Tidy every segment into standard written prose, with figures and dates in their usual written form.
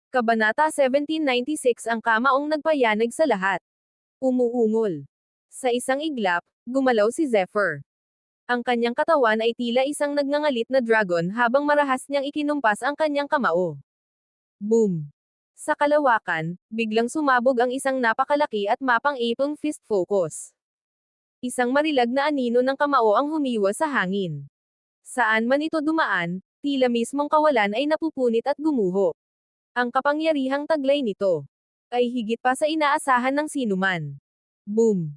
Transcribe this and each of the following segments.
Kabanata 1796 Ang kamaong nagpayanag sa lahat. Umuungol. Sa isang iglap, gumalaw si Zephyr. Ang kanyang katawan ay tila isang nagngangalit na dragon habang marahas niyang ikinumpas ang kanyang kamao. Boom! Sa kalawakan, biglang sumabog ang isang napakalaki at mapang-ipong fist focus. Isang marilag na anino ng kamao ang humiwa sa hangin. Saan man ito dumaan, tila mismong kawalan ay napupunit at gumuho. Ang kapangyarihang taglay nito ay higit pa sa inaasahan ng sinuman. Boom!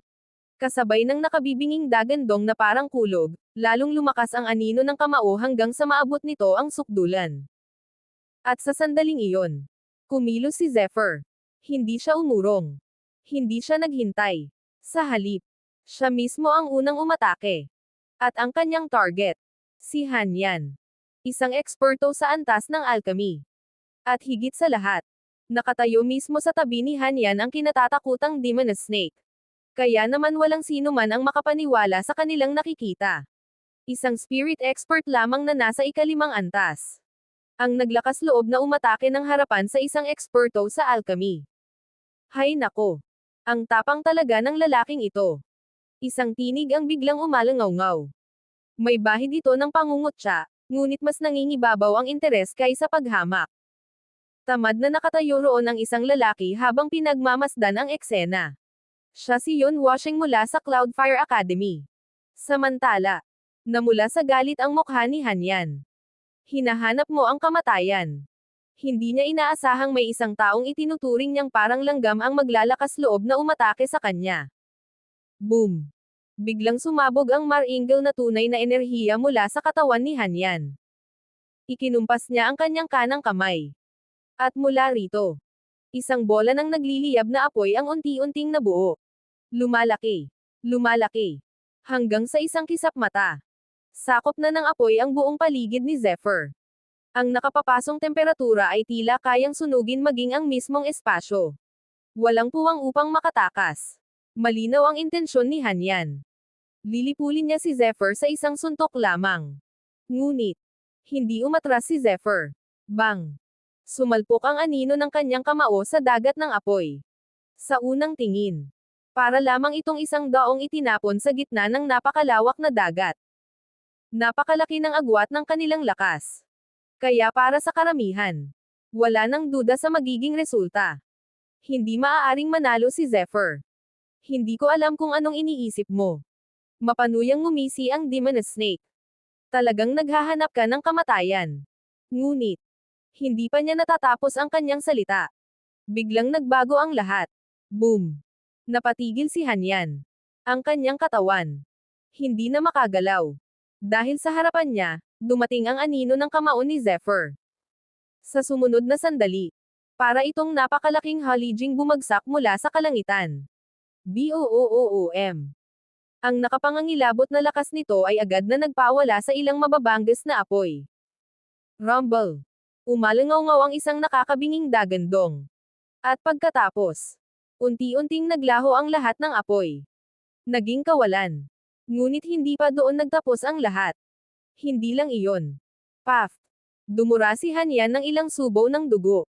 Kasabay ng nakabibinging dagandong na parang kulog, lalong lumakas ang anino ng kamao hanggang sa maabot nito ang sukdulan. At sa sandaling iyon, kumilos si Zephyr. Hindi siya umurong. Hindi siya naghintay. Sa halip, siya mismo ang unang umatake. At ang kanyang target, si Hanyan. Isang eksperto sa antas ng alchemy. At higit sa lahat, nakatayo mismo sa tabi ni Hanyan ang kinatatakutang Demon Snake. Kaya naman walang sino man ang makapaniwala sa kanilang nakikita. Isang spirit expert lamang na nasa ikalimang antas. Ang naglakas loob na umatake ng harapan sa isang eksperto sa alchemy. Hay nako! Ang tapang talaga ng lalaking ito. Isang tinig ang biglang umalangaw-ngaw. May bahid ito ng pangungutya, ngunit mas nangingibabaw ang interes kaysa paghamak. Tamad na nakatayo roon ang isang lalaki habang pinagmamasdan ang eksena. Siya si Yon Washing mula sa Cloudfire Academy. Samantala, namula sa galit ang mukha ni Hanyan. Hinahanap mo ang kamatayan. Hindi niya inaasahang may isang taong itinuturing niyang parang langgam ang maglalakas loob na umatake sa kanya. Boom! Biglang sumabog ang maringal na tunay na enerhiya mula sa katawan ni Hanyan. Ikinumpas niya ang kanyang kanang kamay. At mula rito, isang bola ng nagliliyab na apoy ang unti-unting nabuo. Lumalaki. Lumalaki. Hanggang sa isang kisap mata. Sakop na ng apoy ang buong paligid ni Zephyr. Ang nakapapasong temperatura ay tila kayang sunugin maging ang mismong espasyo. Walang puwang upang makatakas. Malinaw ang intensyon ni Hanyan. Lilipulin niya si Zephyr sa isang suntok lamang. Ngunit, hindi umatras si Zephyr. Bang! Sumalpok ang anino ng kanyang kamao sa dagat ng apoy. Sa unang tingin, para lamang itong isang daong itinapon sa gitna ng napakalawak na dagat. Napakalaki ng agwat ng kanilang lakas. Kaya para sa karamihan, wala nang duda sa magiging resulta. Hindi maaaring manalo si Zephyr. Hindi ko alam kung anong iniisip mo. Mapanuyang ngumisi ang Demon Snake. Talagang naghahanap ka ng kamatayan. Ngunit, hindi pa niya natatapos ang kanyang salita. Biglang nagbago ang lahat. Boom! Napatigil si Hanyan. Ang kanyang katawan. Hindi na makagalaw. Dahil sa harapan niya, dumating ang anino ng kamao ni Zephyr. Sa sumunod na sandali, para itong napakalaking halijing bumagsak mula sa kalangitan. Boom! Ang nakapangangilabot na lakas nito ay agad na nagpawala sa ilang mababanggas na apoy. Rumble! Umalangaw-ngaw ang isang nakakabinging dagandong. At pagkatapos, unti-unting naglaho ang lahat ng apoy. Naging kawalan. Ngunit hindi pa doon nagtapos ang lahat. Hindi lang iyon. Paf! Dumura si Hanyan ng ilang subo ng dugo.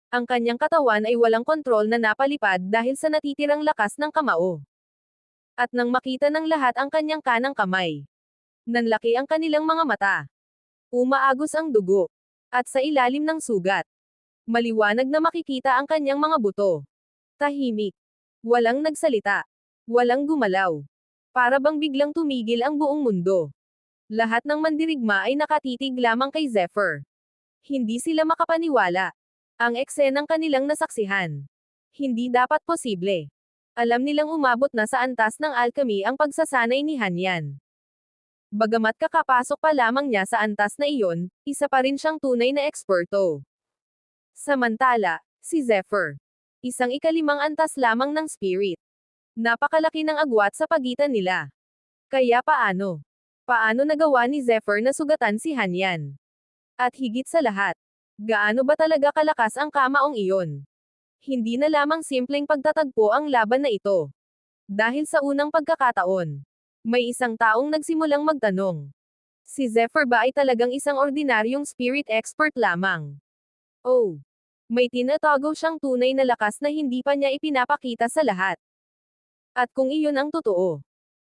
Ang kanyang katawan ay walang kontrol na napalipad dahil sa natitirang lakas ng kamao. At nang makita ng lahat ang kanyang kanang kamay, nanlaki ang kanilang mga mata. Umaagos ang dugo. At sa ilalim ng sugat, maliwanag na makikita ang kanyang mga buto. Tahimik. Walang nagsalita. Walang gumalaw. Para bang biglang tumigil ang buong mundo. Lahat ng mandirigma ay nakatitig lamang kay Zephyr. Hindi sila makapaniwala. Ang eksenang kanilang nasaksihan. Hindi dapat posible. Alam nilang umabot na sa antas ng alchemy ang pagsasanay ni Hanyan. Bagamat kakapasok pa lamang niya sa antas na iyon, isa pa rin siyang tunay na eksperto. Samantala, si Zephyr. Isang ikalimang antas lamang ng spirit. Napakalaki ng agwat sa pagitan nila. Kaya paano? Paano nagawa ni Zephyr na sugatan si Hanyan? At higit sa lahat, gaano ba talaga kalakas ang kamaong iyon? Hindi na lamang simpleng pagtatagpo ang laban na ito. Dahil sa unang pagkakataon, may isang taong nagsimulang magtanong. Si Zephyr ba ay talagang isang ordinaryong spirit expert lamang? Oh! May tinatago siyang tunay na lakas na hindi pa niya ipinapakita sa lahat. At kung iyon ang totoo,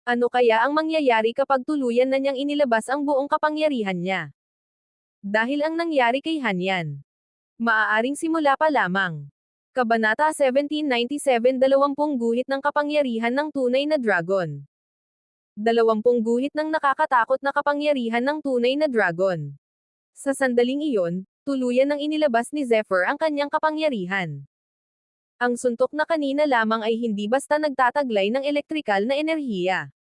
ano kaya ang mangyayari kapag tuluyan na niyang inilabas ang buong kapangyarihan niya? Dahil ang nangyari kay Hanyan, maaaring simula pa lamang. Kabanata 1797 20 guhit ng kapangyarihan ng tunay na dragon. 20 guhit ng nakakatakot na kapangyarihan ng tunay na dragon. Sa sandaling iyon, tuluyan nang inilabas ni Zephyr ang kanyang kapangyarihan. Ang suntok na kanina lamang ay hindi basta nagtataglay ng elektrikal na enerhiya.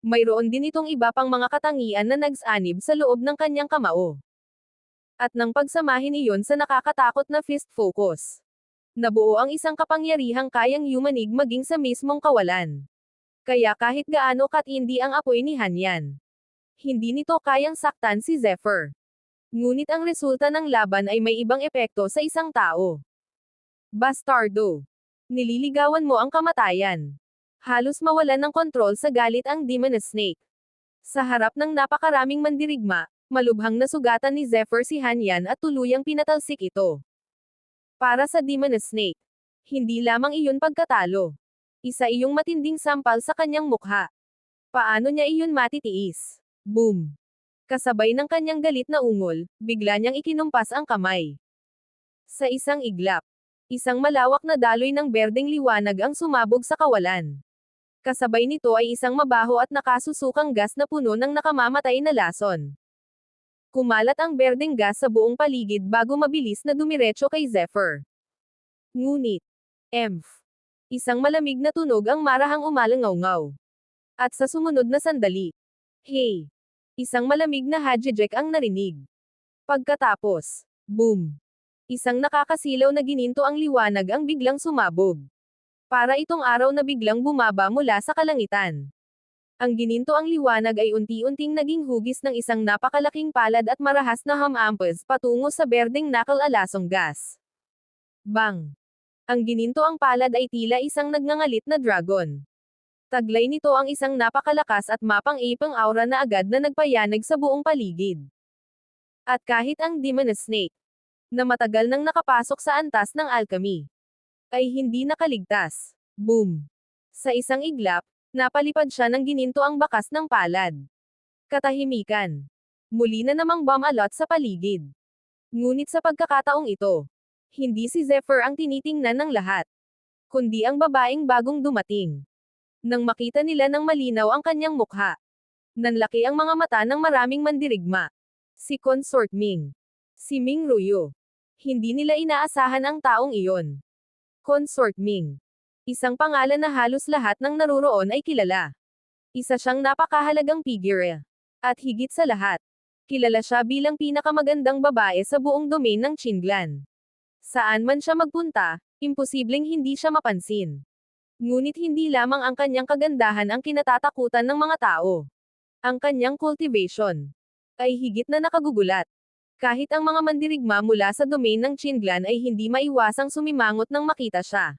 Mayroon din itong iba pang mga katangian na nagsanib sa loob ng kanyang kamao. At nang pagsamahin iyon sa nakakatakot na fist focus, nabuo ang isang kapangyarihang kayang yumanig maging sa mismong kawalan. Kaya kahit gaano katindi ang apoy ni Hanyan, hindi nito kayang saktan si Zephyr. Ngunit ang resulta ng laban ay may ibang epekto sa isang tao. Bastardo! Nililigawan mo ang kamatayan. Halos mawalan ng kontrol sa galit ang Demon Snake. Sa harap ng napakaraming mandirigma, malubhang nasugatan ni Zephyr si Hanyan at tuluyang pinatalsik ito. Para sa Demon Snake, hindi lamang iyon pagkatalo. Isa iyong matinding sampal sa kanyang mukha. Paano niya iyon matitiis? Boom! Kasabay ng kanyang galit na ungol, bigla niyang ikinumpas ang kamay. Sa isang iglap, isang malawak na daloy ng berdeng liwanag ang sumabog sa kawalan. Kasabay nito ay isang mabaho at nakasusukang gas na puno ng nakamamatay na lason. Kumalat ang berdeng gas sa buong paligid bago mabilis na dumiretso kay Zephyr. Ngunit, isang malamig na tunog ang marahang umalangaw-ngaw. At sa sumunod na sandali, hey! Isang malamig na hajijek ang narinig. Pagkatapos, boom! Isang nakakasilaw na gininto ang liwanag ang biglang sumabog. Para itong araw na biglang bumaba mula sa kalangitan. Ang gininto ang liwanag ay unti-unting naging hugis ng isang napakalaking palad at marahas na hamampes patungo sa berdeng nakal-alasong gas. Bang! Ang gininto ang palad ay tila isang nagngangalit na dragon. Taglay nito ang isang napakalakas at mapang-ipang aura na agad na nagpayanag sa buong paligid. At kahit ang Demon Snake, na matagal nang nakapasok sa antas ng alchemy, ay hindi nakaligtas. Boom! Sa isang iglap, napalipad siya ng gininto ang bakas ng palad. Katahimikan. Muli na namang bumalot sa paligid. Ngunit sa pagkakataong ito, hindi si Zephyr ang tinitingnan ng lahat, kundi ang babaeng bagong dumating. Nang makita nila ng malinaw ang kanyang mukha, nanlaki ang mga mata ng maraming mandirigma. Si Consort Ming. Si Ming Ruyo. Hindi nila inaasahan ang taong iyon. Consort Ming. Isang pangalan na halos lahat ng naruroon ay kilala. Isa siyang napakahalagang figure. At higit sa lahat, kilala siya bilang pinakamagandang babae sa buong domain ng Qinglan. Saan man siya magpunta, imposibleng hindi siya mapansin. Ngunit hindi lamang ang kanyang kagandahan ang kinatatakutan ng mga tao. Ang kanyang cultivation ay higit na nakagugulat. Kahit ang mga mandirigma mula sa domain ng Qinglan ay hindi maiwasang sumimangot nang makita siya.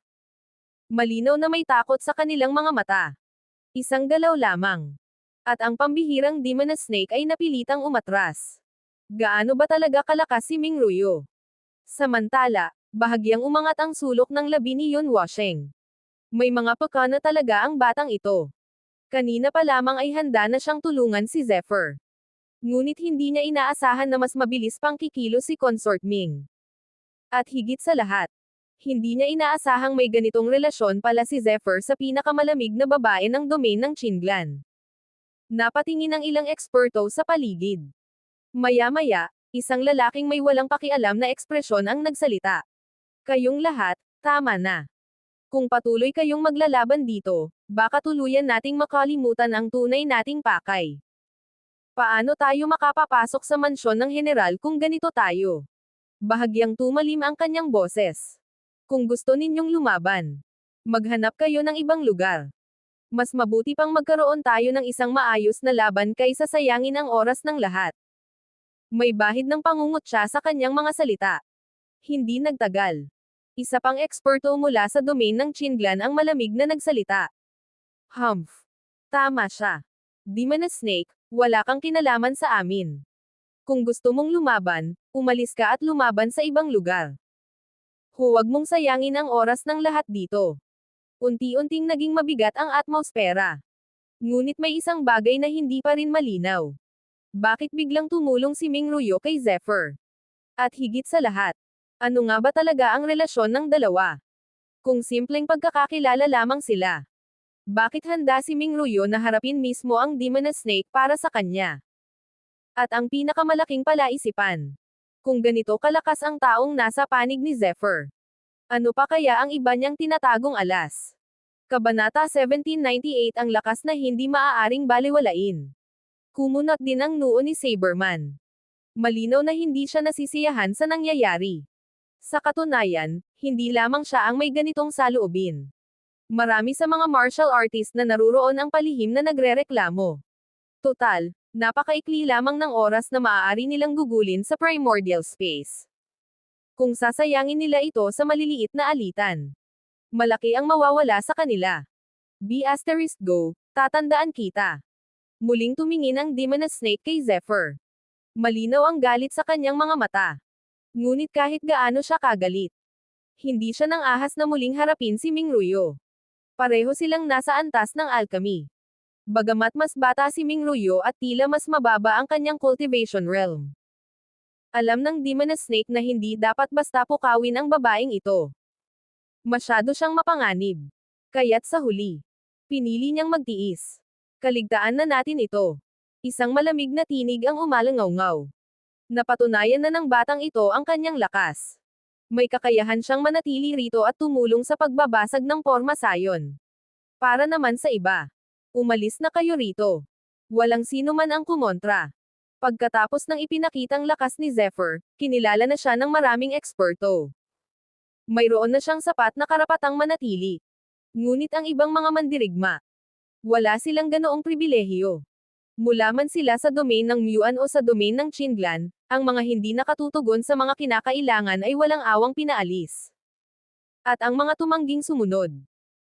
Malinaw na may takot sa kanilang mga mata. Isang galaw lamang. At ang pambihirang Demon Snake ay napilitang umatras. Gaano ba talaga kalakas si Ming Ruyo? Samantala, bahagyang umangat ang sulok ng labi ni Yun Washeng. May mga peka na talaga ang batang ito. Kanina pa lamang ay handa na siyang tulungan si Zephyr. Ngunit hindi niya inaasahan na mas mabilis pang kikilos si Consort Ming. At higit sa lahat, hindi niya inaasahang may ganitong relasyon pala si Zephyr sa pinakamalamig na babae ng domain ng Qinglan. Napatingin ang ilang eksperto sa paligid. Maya-maya, isang lalaking may walang pakialam na ekspresyon ang nagsalita. Kayong lahat, tama na. Kung patuloy kayong maglalaban dito, baka tuluyan nating makalimutan ang tunay nating pakay. Paano tayo makapapasok sa mansyon ng general kung ganito tayo? Bahagyang tumalim ang kanyang boses. Kung gusto ninyong lumaban, maghanap kayo ng ibang lugar. Mas mabuti pang magkaroon tayo ng isang maayos na laban kaysa sayangin ang oras ng lahat. May bahid ng pangungot siya sa kanyang mga salita. Hindi nagtagal. Isa pang eksperto mula sa domain ng Qinglan ang malamig na nagsalita. Humph. Tama siya. Demon Snake, wala kang kinalaman sa amin. Kung gusto mong lumaban, umalis ka at lumaban sa ibang lugar. Huwag mong sayangin ang oras ng lahat dito. Unti-unting naging mabigat ang atmosfera. Ngunit may isang bagay na hindi pa rin malinaw. Bakit biglang tumulong si Ming Ruyo kay Zephyr? At higit sa lahat, ano nga ba talaga ang relasyon ng dalawa? Kung simpleng pagkakakilala lamang sila, bakit handa si Ming Ruyo na harapin mismo ang Demon Snake para sa kanya? At ang pinakamalaking palaisipan, kung ganito kalakas ang taong nasa panig ni Zephyr, ano pa kaya ang iba niyang tinatagong alas? Kabanata 1798 Ang lakas na hindi maaaring balewalain. Kumunot din ang noo ni Saberman. Malinaw na hindi siya nasisiyahan sa nangyayari. Sa katunayan, hindi lamang siya ang may ganitong saloobin. Marami sa mga martial artist na naruroon ang palihim na nagrereklamo. Total, napakaikli lamang ng oras na maaari nilang gugulin sa primordial space. Kung sasayangin nila ito sa maliliit na alitan, malaki ang mawawala sa kanila. Go, tatandaan kita. Muling tumingin ang Demon Snake kay Zephyr. Malinaw ang galit sa kanyang mga mata. Ngunit kahit gaano siya kagalit, hindi siya nang ahas na muling harapin si Ming Ruyo. Pareho silang nasa antas ng alchemy. Bagamat mas bata si Ming Ruyo at tila mas mababa ang kanyang cultivation realm. Alam ng Demon Snake na hindi dapat basta pukawin ang babaeng ito. Masyado siyang mapanganib. Kaya't sa huli, pinili niyang magtiis. Kaligtaan na natin ito. Isang malamig na tinig ang umalangaw-ngaw. Napatunayan na ng batang ito ang kanyang lakas. May kakayahan siyang manatili rito at tumulong sa pagbabasag ng porma sayon. Para naman sa iba, umalis na kayo rito. Walang sino man ang kumontra. Pagkatapos ng ipinakitang lakas ni Zephyr, kinilala na siya ng maraming eksperto. Mayroon na siyang sapat na karapatang manatili. Ngunit ang ibang mga mandirigma, wala silang ganoong pribilehiyo. Mula man sila sa domain ng Muan o sa domain ng Qinglan, ang mga hindi nakatutugon sa mga kinakailangan ay walang awang pinaalis. At ang mga tumangging sumunod,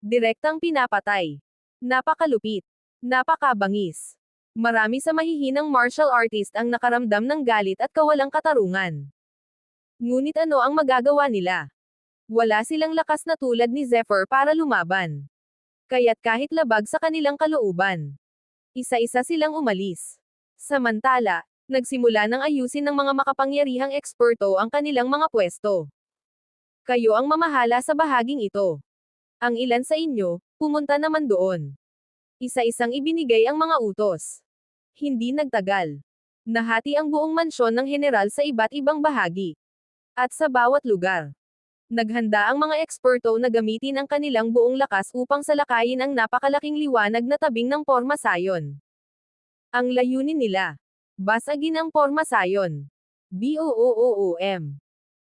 direktang pinapatay. Napakalupit. Napakabangis. Marami sa mahihinang martial artist ang nakaramdam ng galit at kawalang katarungan. Ngunit ano ang magagawa nila? Wala silang lakas na tulad ni Zephyr para lumaban. Kaya't kahit labag sa kanilang kalooban, isa-isa silang umalis. Samantala, nagsimula ng ayusin ng mga makapangyarihang eksperto ang kanilang mga pwesto. Kayo ang mamahala sa bahaging ito. Ang ilan sa inyo, pumunta naman doon. Isa-isang ibinigay ang mga utos. Hindi nagtagal. Nahati ang buong mansyon ng general sa iba't ibang bahagi. At sa bawat lugar, naghanda ang mga eksperto na gamitin ang kanilang buong lakas upang salakayin ang napakalaking liwanag na tabing ng porma sayon. Ang layunin nila, basagin ang porma sayon. BOOOM.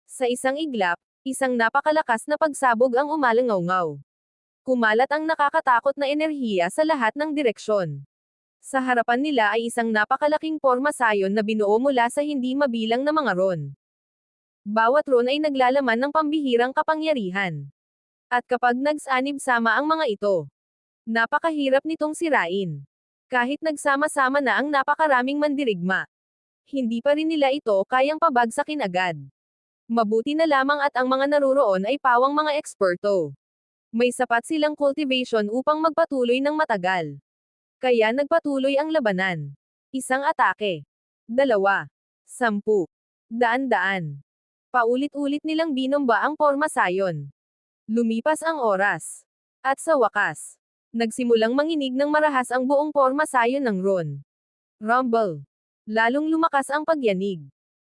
Sa isang iglap, isang napakalakas na pagsabog ang umalangaw-ngaw. Kumalat ang nakakatakot na enerhiya sa lahat ng direksyon. Sa harapan nila ay isang napakalaking porma sayon na binuo mula sa hindi mabilang na mga ron. Bawat ron ay naglalaman ng pambihirang kapangyarihan. At kapag nagsanib sama ang mga ito, napakahirap nitong sirain. Kahit nagsama-sama na ang napakaraming mandirigma, hindi pa rin nila ito kayang pabagsakin agad. Mabuti na lamang at ang mga naruroon ay pawang mga eksperto. May sapat silang cultivation upang magpatuloy ng matagal. Kaya nagpatuloy ang labanan. Isang atake. 2. 10. Daan-daan. Paulit-ulit nilang binomba ang porma sayon. Lumipas ang oras. At sa wakas, nagsimulang manginig ng marahas ang buong porma sayon ng ron. Rumble. Lalong lumakas ang pagyanig.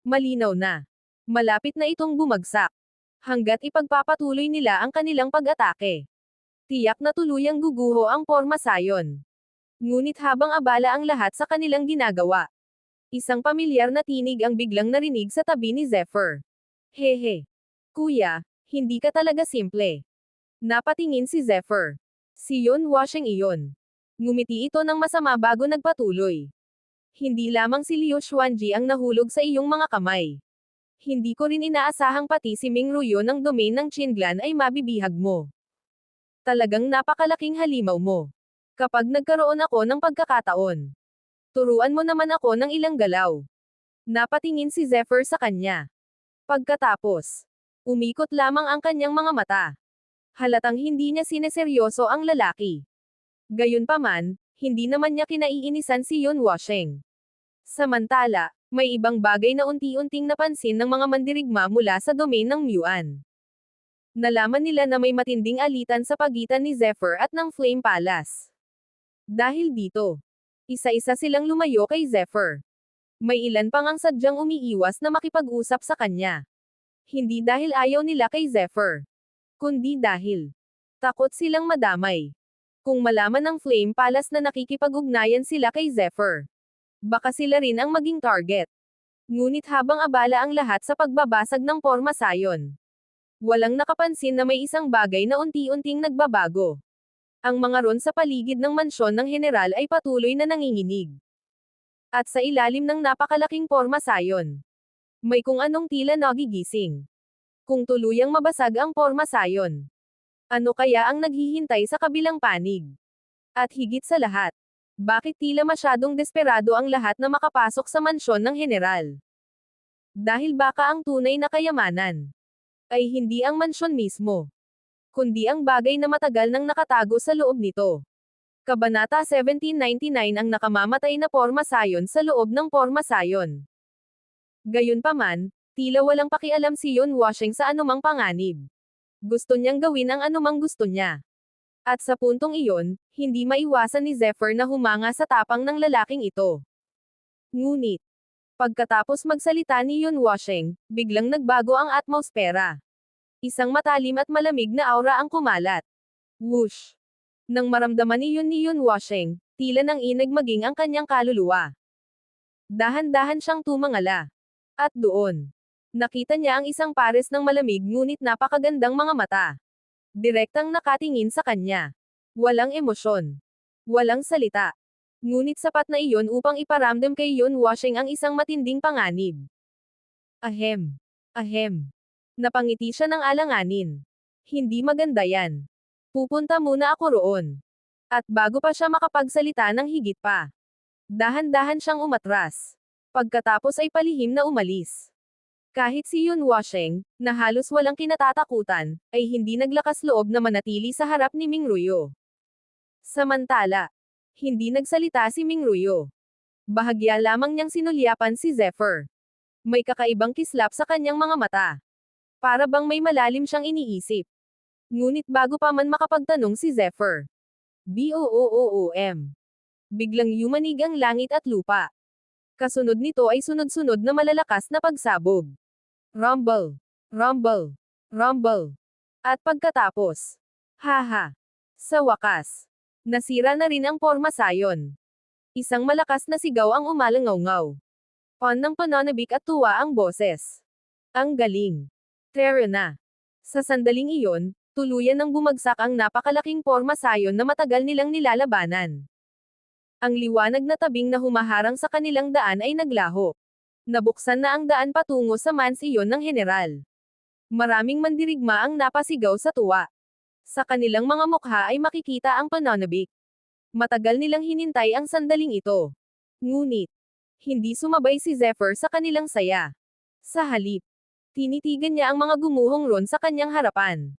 Malinaw na. Malapit na itong bumagsak. Hanggat ipagpapatuloy nila ang kanilang pag-atake. Tiyak na tuluyang guguho ang porma sayon. Ngunit habang abala ang lahat sa kanilang ginagawa, isang pamilyar na tinig ang biglang narinig sa tabi ni Zephyr. Hehe. Kuya, hindi ka talaga simple. Napatingin si Zephyr. Si Yon Washing iyon. Ngumiti ito ng masama bago nagpatuloy. Hindi lamang si Liu Xuanji ang nahulog sa iyong mga kamay. Hindi ko rin inaasahang pati si Ming Ruyo ng domain ng Qinglan ay mabibihag mo. Talagang napakalaking halimaw mo. Kapag nagkaroon ako ng pagkakataon, turuan mo naman ako ng ilang galaw. Napatingin si Zephyr sa kanya. Pagkatapos, Umikot lamang ang kanyang mga mata. Halatang hindi niya sineseryoso ang lalaki. Gayunpaman, hindi naman niya kinaiinisan si Yun Washeng. Samantala, may ibang bagay na unti-unting napansin ng mga mandirigma mula sa domain ng Muan. Nalaman nila na may matinding alitan sa pagitan ni Zephyr at ng Flame Palace. Dahil dito, isa-isa silang lumayo kay Zephyr. May ilan pang ang sadyang umiiwas na makipag-usap sa kanya. Hindi dahil ayaw nila kay Zephyr, kundi dahil takot silang madamay. Kung malaman ng Flame Palace na nakikipag-ugnayan sila kay Zephyr, baka sila rin ang maging target. Ngunit habang abala ang lahat sa pagbabasag ng Porma Sayon, walang nakapansin na may isang bagay na unti-unting nagbabago. Ang mga ron sa paligid ng mansyon ng general ay patuloy na nanginginig. At sa ilalim ng napakalaking Porma Sayon, may kung anong tila nagigising. Kung tuluyang mabasag ang Porma Sayon, ano kaya ang naghihintay sa kabilang panig? At higit sa lahat, bakit tila masyadong desperado ang lahat na makapasok sa mansyon ng general? Dahil baka ang tunay na kayamanan ay hindi ang mansyon mismo, kundi ang bagay na matagal nang nakatago sa loob nito. Kabanata 1799 Ang nakamamatay na Porma Sayon sa loob ng Porma Sayon. Gayunpaman, tila walang pakialam si Yun Washeng sa anumang panganib. Gusto niyang gawin ang anumang gusto niya. At sa puntong iyon, hindi maiwasan ni Zephyr na humanga sa tapang ng lalaking ito. Ngunit, pagkatapos magsalita ni Yun Washeng, biglang nagbago ang atmosfera. Isang matalim at malamig na aura ang kumalat. Whoosh! Nang maramdaman ni Yun Washeng, tila nang inag maging ang kanyang kaluluwa. Dahan-dahan siyang tumangala. At doon, nakita niya ang isang pares ng malamig ngunit napakagandang mga mata. Direktang nakatingin sa kanya. Walang emosyon. Walang salita. Ngunit sapat na iyon upang iparamdam kay Yun Washeng ang isang matinding panganib. Ahem. Ahem. Napangiti siya ng alanganin. Hindi maganda yan. Pupunta muna ako roon. At bago pa siya makapagsalita ng higit pa, dahan-dahan siyang umatras. Pagkatapos ay palihim na umalis. Kahit si Yun Washeng, na halos walang kinatatakutan, ay hindi naglakas loob na manatili sa harap ni Ming Ruyo. Samantala, hindi nagsalita si Ming Ruyo. Bahagya lamang niyang sinulyapan si Zephyr. May kakaibang kislap sa kanyang mga mata. Para bang may malalim siyang iniisip. Ngunit bago pa man makapagtanong si Zephyr, BOOOM. Biglang yumanig ang langit at lupa. Kasunod nito ay sunod-sunod na malalakas na pagsabog. Rumble. Rumble. Rumble. At pagkatapos, haha. Sa wakas, nasira na rin ang Porma Sayon. Isang malakas na sigaw ang umalangaw-ngaw. Ng pananabik at tuwa ang boses. Ang galing. Tara na. Sa sandaling iyon, tuluyan nang bumagsak ang napakalaking Porma Sayon na matagal nilang nilalabanan. Ang liwanag na tabing na humaharang sa kanilang daan ay naglaho. Nabuksan na ang daan patungo sa mansiyon ng general. Maraming mandirigma ang napasigaw sa tuwa. Sa kanilang mga mukha ay makikita ang pananabik. Matagal nilang hinintay ang sandaling ito. Ngunit, hindi sumabay si Zephyr sa kanilang saya. Sa halip, tinitigan niya ang mga gumuhong ron sa kanyang harapan.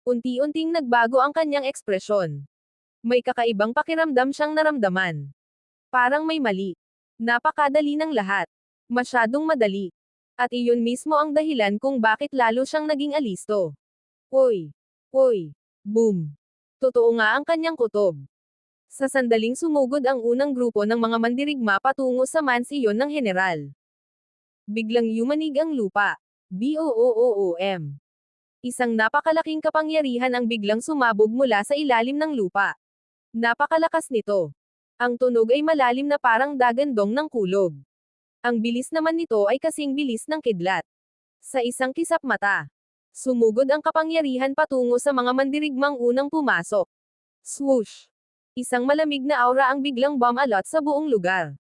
Unti-unting nagbago ang kanyang ekspresyon. May kakaibang pakiramdam siyang naramdaman. Parang may mali. Napakadali ng lahat. Masyadong madali. At iyon mismo ang dahilan kung bakit lalo siyang naging alisto. Oy! Oy! Boom! Totoo nga ang kanyang kutob. Sa sandaling sumugod ang unang grupo ng mga mandirigma patungo sa mansiyon ng general. Biglang yumanig ang lupa. BOOOM. Isang napakalaking kapangyarihan ang biglang sumabog mula sa ilalim ng lupa. Napakalakas nito. Ang tunog ay malalim na parang dagandong ng kulog. Ang bilis naman nito ay kasing bilis ng kidlat. Sa isang kisap mata, sumugod ang kapangyarihan patungo sa mga mandirigmang unang pumasok. Swoosh! Isang malamig na aura ang biglang bumalot sa buong lugar.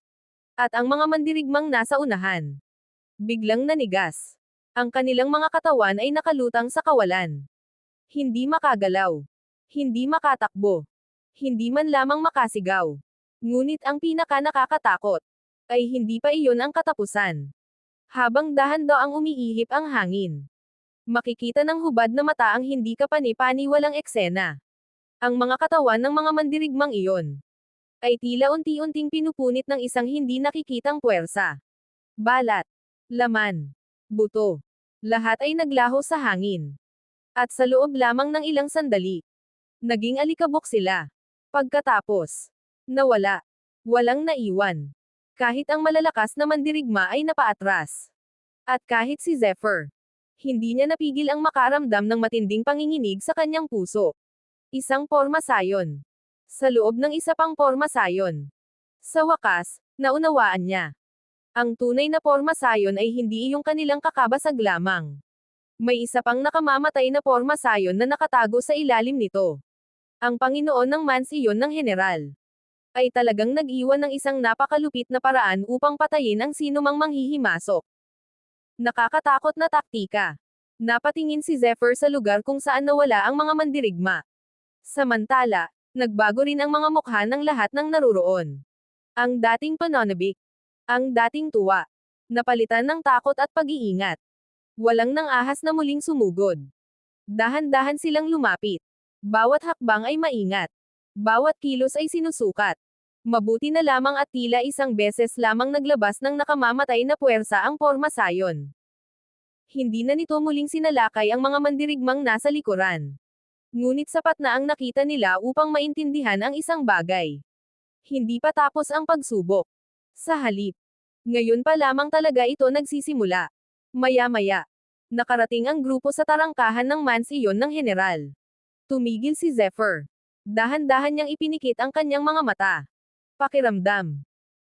At ang mga mandirigmang nasa unahan, biglang nanigas. Ang kanilang mga katawan ay nakalutang sa kawalan. Hindi makagalaw. Hindi makatakbo. Hindi man lamang makasigaw. Ngunit ang pinaka-nakakatakot ay hindi pa iyon ang katapusan. Habang dahan-daang umiihip ang hangin, Makikita ng hubad na mata ang hindi kapani-paniwalang eksena. Ang mga katawan ng mga mandirigmang iyon ay tila unti-unting pinupunit ng isang hindi nakikitang puwersa. Balat, laman, buto, lahat ay naglaho sa hangin. At sa loob lamang ng ilang sandali, naging alikabok sila. Pagkatapos, nawala. Walang naiwan. Kahit ang malalakas na mandirigma ay napaatras. At kahit si Zephyr, hindi niya napigil ang makaramdam ng matinding panginginig sa kanyang puso. Isang porma sayon. Sa loob ng isa pang porma sayon. Sa wakas, naunawaan niya. Ang tunay na porma sayon ay hindi iyong kanilang kakabasag lamang. May isa pang nakamamatay na porma sayon na nakatago sa ilalim nito. Ang Panginoon ng Mansiyon ng General ay talagang nag-iwan ng isang napakalupit na paraan upang patayin ang sinumang manghihimasok. Nakakatakot na taktika. Napatingin si Zephyr sa lugar kung saan nawala ang mga mandirigma. Samantala, nagbago rin ang mga mukha ng lahat ng naruroon. Ang dating pananabik, ang dating tuwa, napalitan ng takot at pag-iingat. Walang nang ahas na muling sumugod. Dahan-dahan silang lumapit. Bawat hakbang ay maingat. Bawat kilos ay sinusukat. Mabuti na lamang at tila isang beses lamang naglabas ng nakamamatay na puwersa ang porma sayon. Hindi na nito muling sinalakay ang mga mandirigmang nasa likuran. Ngunit sapat na ang nakita nila upang maintindihan ang isang bagay. Hindi pa tapos ang pagsubok. Sa halip, ngayon pa lamang talaga ito nagsisimula. Maya-maya, nakarating ang grupo sa tarangkahan ng mansiyon ng general. Tumigil si Zephyr. Dahan-dahan niyang ipinikit ang kanyang mga mata. Pakiramdam.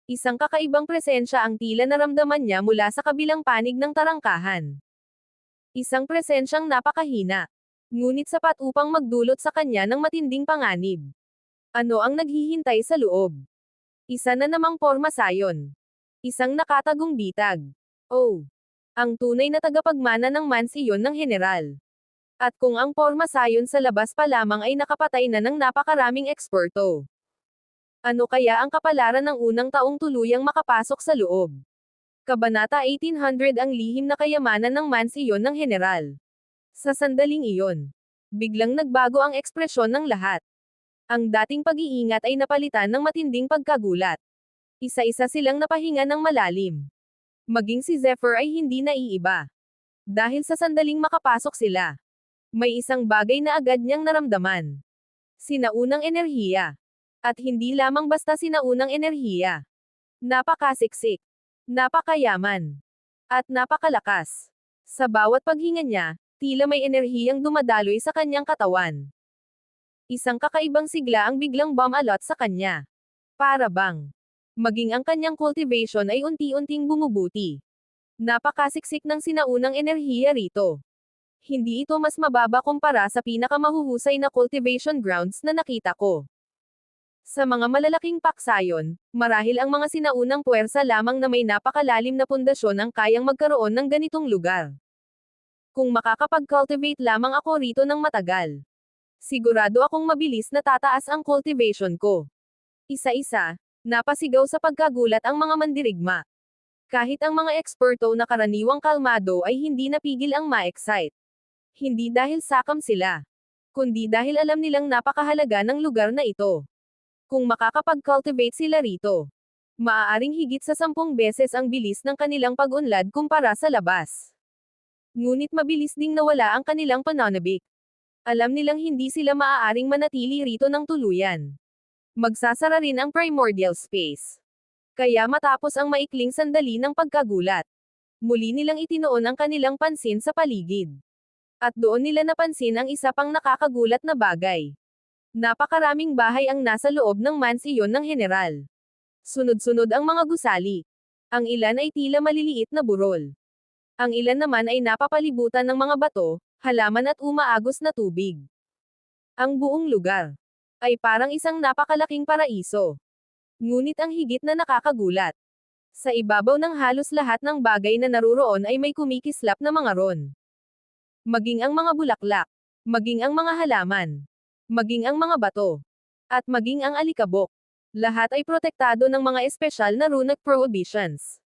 Isang kakaibang presensya ang tila naramdaman niya mula sa kabilang panig ng tarangkahan. Isang presensyang napakahina. Ngunit sapat upang magdulot sa kanya ng matinding panganib. Ano ang naghihintay sa loob? Isa na namang porma sayon. Isang nakatagong bitag. Oh! Ang tunay na tagapagmana ng mansiyon ng general. At kung ang porma sayon sa labas pa lamang ay nakapatay na ng napakaraming eksperto. Ano kaya ang kapalaran ng unang taong tuluyang makapasok sa loob? Kabanata 1800 Ang lihim na kayamanan ng mansiyon ng general. Sa sandaling iyon, biglang nagbago ang ekspresyon ng lahat. Ang dating pag-iingat ay napalitan ng matinding pagkagulat. Isa-isa silang napahinga ng malalim. Maging si Zephyr ay hindi naiiba. Dahil sa sandaling makapasok sila, may isang bagay na agad niyang naramdaman. Sinaunang enerhiya. At hindi lamang basta sinaunang enerhiya. Napakasiksik. Napakayaman. At napakalakas. Sa bawat paghinga niya, tila may enerhiyang dumadaloy sa kanyang katawan. Isang kakaibang sigla ang biglang bumalot sa kanya. Para bang, maging ang kanyang cultivation ay unti-unting bumubuti. Napakasiksik ng sinaunang enerhiya rito. Hindi ito mas mababa kumpara sa pinakamahuhusay na cultivation grounds na nakita ko. Sa mga malalaking paksayon, marahil ang mga sinaunang puwersa lamang na may napakalalim na pundasyon ang kayang magkaroon ng ganitong lugar. Kung makakapag-cultivate lamang ako rito ng matagal, sigurado akong mabilis na tataas ang cultivation ko. Isa-isa, napasigaw sa pagkagulat ang mga mandirigma. Kahit ang mga eksperto na karaniwang kalmado ay hindi napigil ang ma-excite. Hindi dahil sakam sila, kundi dahil alam nilang napakahalaga ng lugar na ito. Kung makakapag-cultivate sila rito, maaaring higit sa 10 beses ang bilis ng kanilang pag-unlad kumpara sa labas. Ngunit mabilis ding nawala ang kanilang pananabik. Alam nilang hindi sila maaaring manatili rito ng tuluyan. Magsasara rin ang primordial space. Kaya matapos ang maikling sandali ng pagkagulat, muli nilang itinoon ang kanilang pansin sa paligid. At doon nila napansin ang isa pang nakakagulat na bagay. Napakaraming bahay ang nasa loob ng mansiyon ng general. Sunod-sunod ang mga gusali. Ang ilan ay tila maliliit na burol. Ang ilan naman ay napapalibutan ng mga bato, halaman at umaagos na tubig. Ang buong lugar ay parang isang napakalaking paraiso. Ngunit ang higit na nakakagulat, sa ibabaw ng halos lahat ng bagay na naruroon ay may kumikislap na mga ron. Maging ang mga bulaklak, maging ang mga halaman, maging ang mga bato, at maging ang alikabok. Lahat ay protektado ng mga espesyal na runic prohibitions.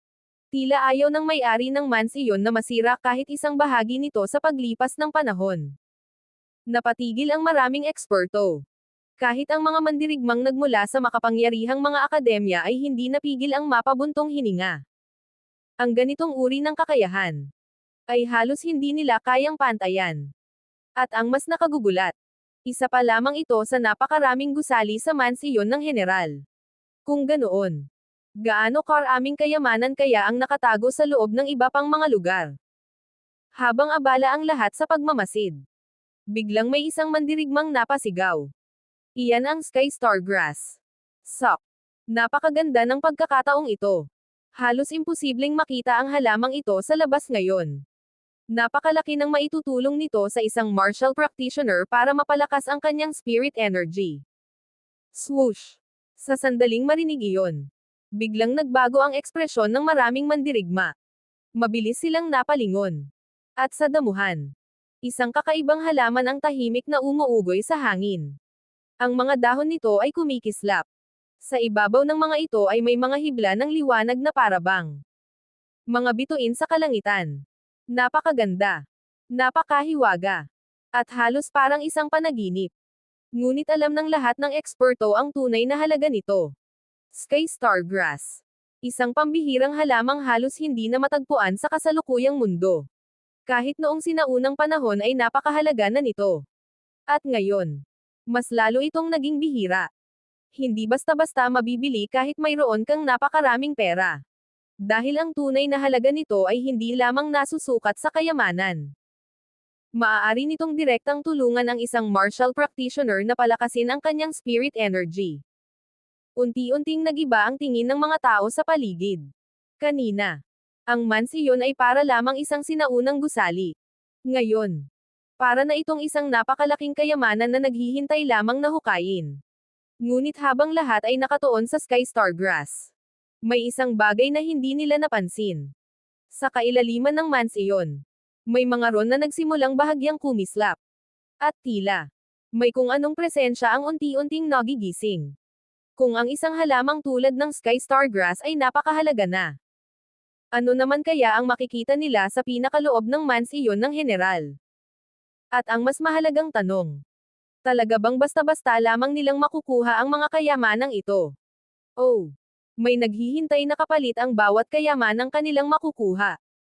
Tila ayaw ng may-ari ng mansiyon na masira kahit isang bahagi nito sa paglipas ng panahon. Napatigil ang maraming eksperto. Kahit ang mga mandirigmang nagmula sa makapangyarihang mga akademya ay hindi napigil ang mapabuntong hininga. Ang ganitong uri ng kakayahan ay halos hindi nila kayang pantayan. At ang mas nakagugulat, isa pa lamang ito sa napakaraming gusali sa mansiyon ng general. Kung ganoon, gaano karaming kayamanan kaya ang nakatago sa loob ng iba pang mga lugar? Habang abala ang lahat sa pagmamasid, biglang may isang mandirigmang napasigaw. Iyan ang Sky Stargrass. Sok. Napakaganda ng pagkakataong ito. Halos imposibleng makita ang halamang ito sa labas ngayon. Napakalaki ng maitutulong nito sa isang martial practitioner para mapalakas ang kanyang spirit energy. Swoosh! Sa sandaling marinig iyon, biglang nagbago ang ekspresyon ng maraming mandirigma. Mabilis silang napalingon. At sa damuhan, isang kakaibang halaman ang tahimik na umuugoy sa hangin. Ang mga dahon nito ay kumikislap. Sa ibabaw ng mga ito ay may mga hibla ng liwanag na parabang mga bituin sa kalangitan. Napakaganda. Napakahiwaga. At halos parang isang panaginip. Ngunit alam ng lahat ng eksperto ang tunay na halaga nito. Sky Stargrass. Isang pambihirang halamang halos hindi na matagpuan sa kasalukuyang mundo. Kahit noong sinaunang panahon ay napakahalaga na nito. At ngayon, mas lalo itong naging bihira. Hindi basta-basta mabibili kahit mayroon kang napakaraming pera. Dahil ang tunay na halaga nito ay hindi lamang nasusukat sa kayamanan. Maaari nitong direktang tulungan ang isang martial practitioner na palakasin ang kanyang spirit energy. Unti-unting nagiba ang tingin ng mga tao sa paligid. Kanina, ang mansiyon ay para lamang isang sinaunang gusali. Ngayon, para na itong isang napakalaking kayamanan na naghihintay lamang na hukayin. Ngunit habang lahat ay nakatuon sa Sky Stargrass, may isang bagay na hindi nila napansin. Sa kailaliman ng mansiyon, may mga ron na nagsimulang bahagyang kumislap. At tila, may kung anong presensya ang unti-unting nagigising. Kung ang isang halamang tulad ng Sky Stargrass ay napakahalaga na. Ano naman kaya ang makikita nila sa pinakaloob ng mansiyon ng general? At ang mas mahalagang tanong, talaga bang basta-basta lamang nilang makukuha ang mga kayamanang ito? Oh! May naghihintay na kapalit ang bawat kayamanang kanilang makukuha.